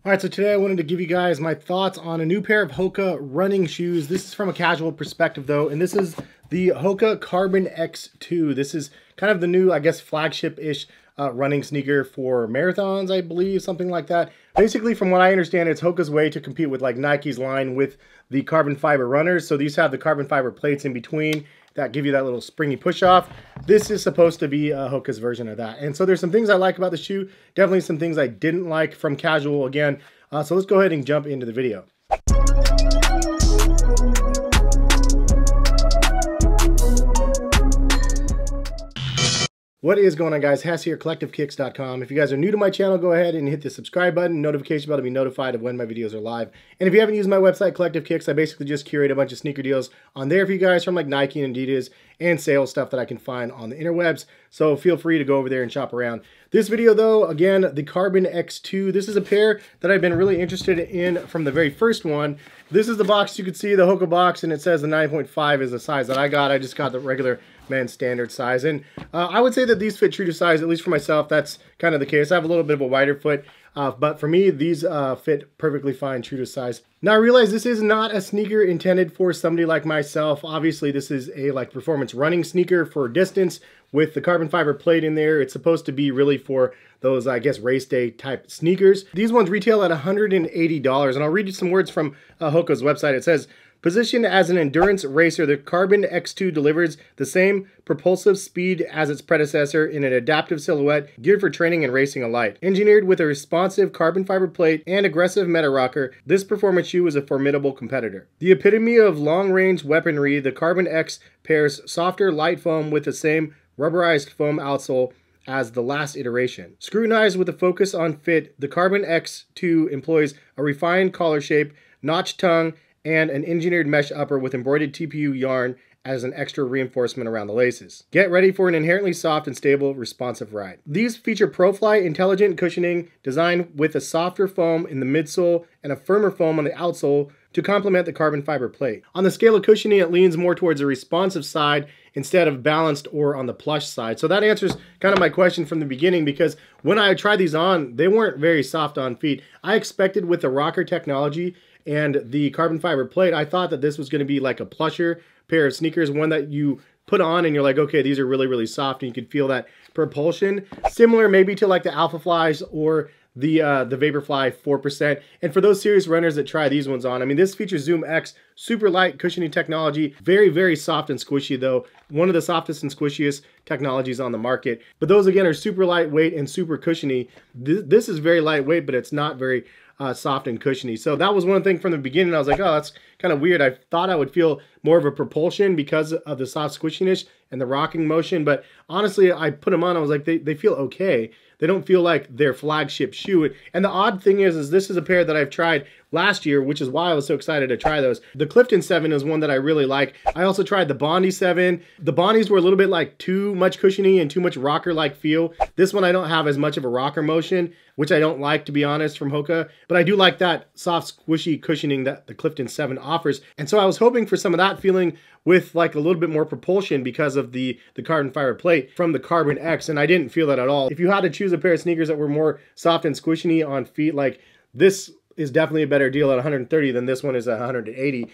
All right, so today I wanted to give you guys my thoughts on a new pair of Hoka running shoes. This is from a casual perspective though, and this is the Hoka Carbon X2. This is kind of the new, I guess, flagship-ish running sneaker for marathons, I believe, something like that. Basically, from what I understand, it's Hoka's way to compete with like Nike's line with the carbon fiber runners. So these have the carbon fiber plates in between that give you that little springy push off. This is supposed to be Hoka's version of that. And so there's some things I like about the shoe, definitely some things I didn't like from casual again. So let's go ahead and jump into the video. What is going on, guys? Hess here, collectivekicks.com. If you guys are new to my channel, go ahead and hit the subscribe button, notification bell to be notified of when my videos are live. And if you haven't used my website, Collective Kicks, I basically just curate a bunch of sneaker deals on there for you guys from like Nike and Adidas and sales stuff that I can find on the interwebs. So feel free to go over there and shop around. This video though, again, the Carbon X2. This is a pair that I've been really interested in from the very first one. This is the box. You can see the Hoka box, and it says the 9.5 is the size that I got. I just got the regular men's standard size, and I would say that these fit true to size, at least for myself. That's kind of the case. I have a little bit of a wider foot, but for me, these fit perfectly fine, true to size. Now I realize this is not a sneaker intended for somebody like myself. Obviously, this is a like performance running sneaker for distance with the carbon fiber plate in there. It's supposed to be really for those, I guess, race day type sneakers. These ones retail at $180, and I'll read you some words from Hoka's website. It says, positioned as an endurance racer, the Carbon X2 delivers the same propulsive speed as its predecessor in an adaptive silhouette geared for training and racing alike. Engineered with a responsive carbon fiber plate and aggressive meta rocker, this performance shoe is a formidable competitor. The epitome of long-range weaponry, the Carbon X pairs softer, light foam with the same rubberized foam outsole as the last iteration. Scrutinized with a focus on fit, the Carbon X2 employs a refined collar shape, notched tongue, and an engineered mesh upper with embroidered TPU yarn as an extra reinforcement around the laces. Get ready for an inherently soft and stable, responsive ride. These feature ProFly intelligent cushioning designed with a softer foam in the midsole and a firmer foam on the outsole to complement the carbon fiber plate. On the scale of cushioning, it leans more towards a responsive side instead of balanced or on the plush side. So that answers kind of my question from the beginning, because when I tried these on, they weren't very soft on feet. I expected with the rocker technology and the carbon fiber plate, I thought that this was going to be like a plusher pair of sneakers, one that you put on and you're like, okay, these are really, really soft, and you can feel that propulsion. Similar maybe to like the Alpha Flies or the Vaporfly 4%. And for those serious runners that try these ones on, I mean, this features Zoom X, super light cushioning technology, very, very soft and squishy though. One of the softest and squishiest technologies on the market. But those again are super lightweight and super cushiony. This is very lightweight, but it's not very soft and cushiony. So that was one thing from the beginning. I was like, oh, that's kind of weird. I thought I would feel more of a propulsion because of the soft squishiness and the rocking motion. But honestly, I put them on. I was like, they feel okay. They don't feel like their flagship shoe. And the odd thing is this is a pair that I've tried last year, which is why I was so excited to try those. The Clifton 7 is one that I really like. I also tried the Bondi 7. The Bondis were a little bit like too much cushiony and too much rocker-like feel. This one I don't have as much of a rocker motion, which I don't like, to be honest, from Hoka. But I do like that soft, squishy cushioning that the Clifton 7 offers. And so I was hoping for some of that feeling with like a little bit more propulsion because of the carbon fiber plate from the Carbon X, and I didn't feel that at all. If you had to choose a pair of sneakers that were more soft and squishy on feet, like this is definitely a better deal at 130 than this one is at 180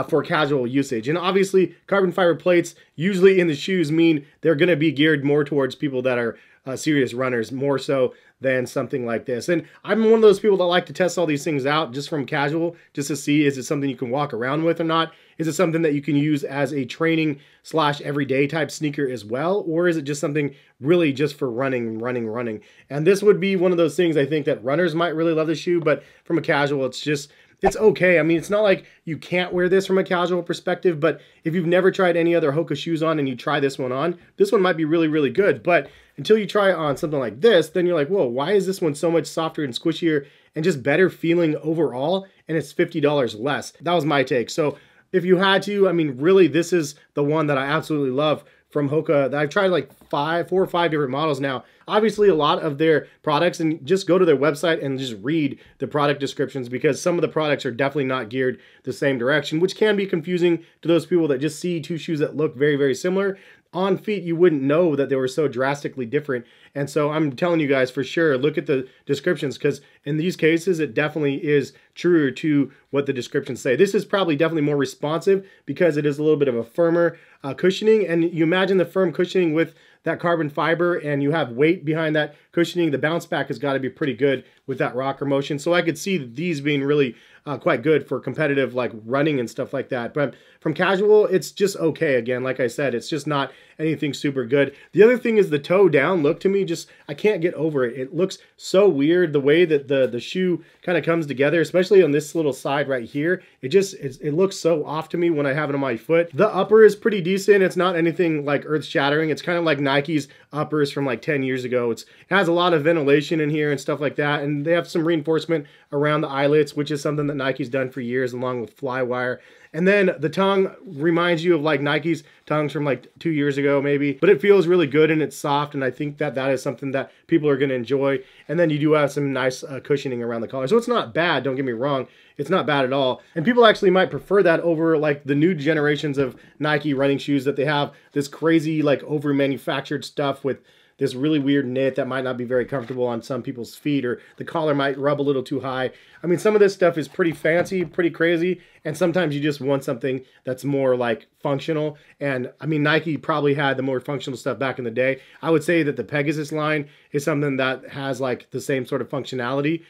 for casual usage. And obviously, carbon fiber plates usually in the shoes mean they're going to be geared more towards people that are serious runners, more so than something like this. And I'm one of those people that like to test all these things out just from casual, just to see, is it something you can walk around with or not? Is it something that you can use as a training / everyday type sneaker as well? Or is it just something really just for running? And this would be one of those things I think that runners might really love the shoe, but from a casual, it's okay. I mean, it's not like you can't wear this from a casual perspective, but if you've never tried any other Hoka shoes on and you try this one on, this one might be really, really good. But until you try it on something like this, then you're like, whoa, why is this one so much softer and squishier and just better feeling overall? And it's $50 less. That was my take. So if you had to, I mean, really, this is the one that I absolutely love from Hoka. I've tried like 4 or 5 different models now. Obviously, a lot of their products, and just go to their website and just read the product descriptions, because some of the products are definitely not geared the same direction, which can be confusing to those people that just see two shoes that look very, very similar. on feet, you wouldn't know that they were so drastically different. And so I'm telling you guys for sure, look at the descriptions, because in these cases, it definitely is truer to what the descriptions say. This is probably definitely more responsive because it is a little bit of a firmer cushioning. And you imagine the firm cushioning with that carbon fiber and you have weight behind that cushioning, the bounce back has got to be pretty good with that rocker motion. So I could see these being really quite good for competitive like running and stuff like that. But from casual, it's just okay. Again, like I said, it's just not anything super good. The other thing is the toe down look to me, just I can't get over it. It looks so weird the way that the shoe kind of comes together, especially on this little side right here. It looks so off to me when I have it on my foot. The upper is pretty decent. It's not anything like earth shattering. It's kind of like Nike's uppers from like 10 years ago. It has a lot of ventilation in here and stuff like that. And they have some reinforcement around the eyelets, which is something that Nike's done for years along with fly wire. And then the tongue reminds you of like Nike's tongues from like 2 years ago maybe, but it feels really good and it's soft, and I think that that is something that people are going to enjoy. And then you do have some nice cushioning around the collar. So it's not bad, don't get me wrong. It's not bad at all. And people actually might prefer that over like the new generations of Nike running shoes that they have this crazy like over manufactured stuff with this really weird knit that might not be very comfortable on some people's feet, or the collar might rub a little too high. I mean, some of this stuff is pretty fancy, pretty crazy, and sometimes you just want something that's more like functional. And I mean, Nike probably had the more functional stuff back in the day. I would say that the Pegasus line is something that has like the same sort of functionality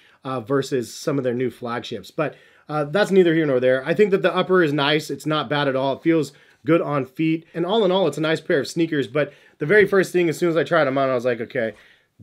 versus some of their new flagships. But that's neither here nor there. I think that the upper is nice. It's not bad at all. It feels good on feet. And all in all, it's a nice pair of sneakers. But the very first thing, as soon as I tried them on, I was like, okay,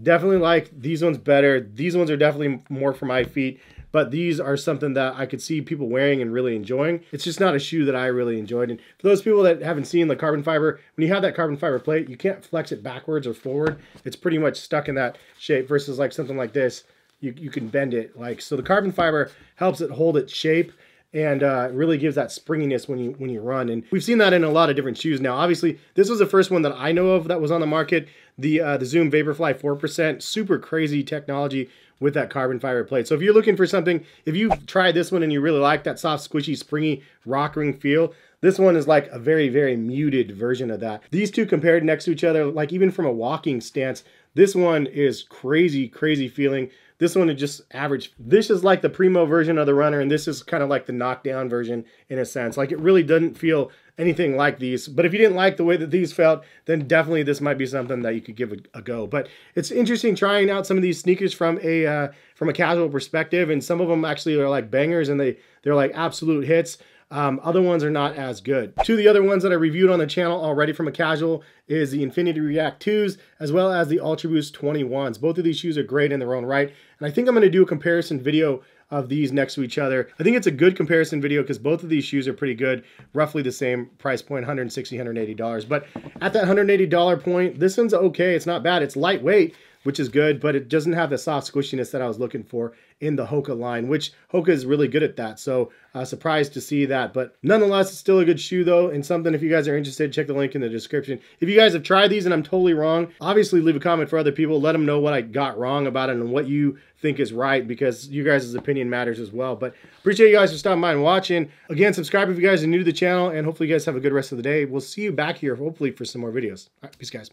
definitely like these ones better. These ones are definitely more for my feet. But these are something that I could see people wearing and really enjoying. It's just not a shoe that I really enjoyed. And for those people that haven't seen the carbon fiber, when you have that carbon fiber plate, you can't flex it backwards or forward. It's pretty much stuck in that shape versus like something like this. You can bend it. Like, so the carbon fiber helps it hold its shape and really gives that springiness when you run. And we've seen that in a lot of different shoes now. Obviously, this was the first one that I know of that was on the market. The Zoom Vaporfly 4%, super crazy technology with that carbon fiber plate. So if you're looking for something, if you've tried this one and you really like that soft, squishy, springy, rockering feel, this one is like a very, very muted version of that. These two compared next to each other, like even from a walking stance, this one is crazy, crazy feeling. This one is just average. This is like the primo version of the runner, and this is kind of like the knockdown version in a sense. Like, it really doesn't feel anything like these. But if you didn't like the way that these felt, then definitely this might be something that you could give a go. But it's interesting trying out some of these sneakers from a casual perspective, and some of them actually are like bangers, and they're like absolute hits. Other ones are not as good. Two of the other ones that I reviewed on the channel already from a casual is the Infinity React 2s as well as the Ultra Boost 21s. Both of these shoes are great in their own right. And I think I'm going to do a comparison video of these next to each other. I think it's a good comparison video because both of these shoes are pretty good. Roughly the same price point, $160, $180. But at that $180 point, this one's okay. It's not bad. It's lightweight, which is good, but it doesn't have the soft squishiness that I was looking for in the Hoka line, which Hoka is really good at that. So surprised to see that, but nonetheless, it's still a good shoe though, and something if you guys are interested, check the link in the description. If you guys have tried these and I'm totally wrong, obviously leave a comment for other people. Let them know what I got wrong about it and what you think is right, because you guys' opinion matters as well. But appreciate you guys for stopping by and watching. Again, subscribe if you guys are new to the channel, and hopefully you guys have a good rest of the day. We'll see you back here, hopefully, for some more videos. All right, peace, guys.